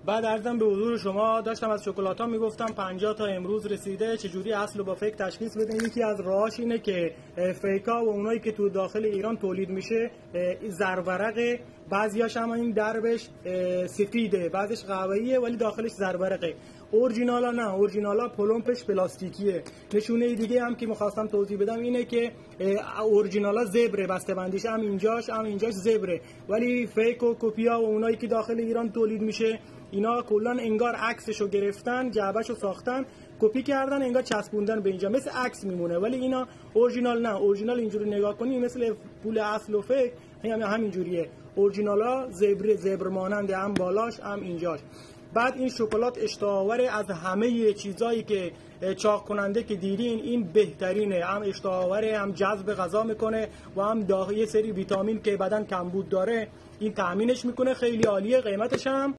بعد عرضم به حضور شما داشتم از شکلات‌ها میگفتم 50 تا امروز رسیده. چجوری اصل رو با فیک تشخیص بدیم؟ یکی از راهاش اینه که فیکا و اونایی که تو داخل ایران تولید میشه زرورقه، بعضیاش هم این دربش سفیده، بعضیش قهوه‌ایه ولی داخلش زرورقه. اورجینالا نه، اورجینالا پلمپش پلاستیکیه. نشونه دیگه هم که می‌خواستم توضیح بدم اینه که اورجینالا زبره، بسته‌بندیش هم اینجاش زبره، ولی فیک و کپیا و اونایی که داخل ایران تولید میشه اینا کلا انگار عکسشو گرفتن، جعبهشو ساختن، کپی کردن، انگار چسبوندن به اینجا، مثل عکس میمونه. ولی اینا اورجینال نه. اورجینال اینجوری نگاه کنی مثل پول اصل و فیک همینجوریه. اورجینالا زبر ماننده، هم بالاش هم اینجاش. بعد این شکلات اشتهاور از همه چیزایی که چاق کننده که دیدین، این بهترینه. هم اشتهاوره، هم جذب غذا میکنه و هم داخل یه سری ویتامین که بدن کمبود داره این تامینش میکنه. خیلی عالیه. قیمتش هم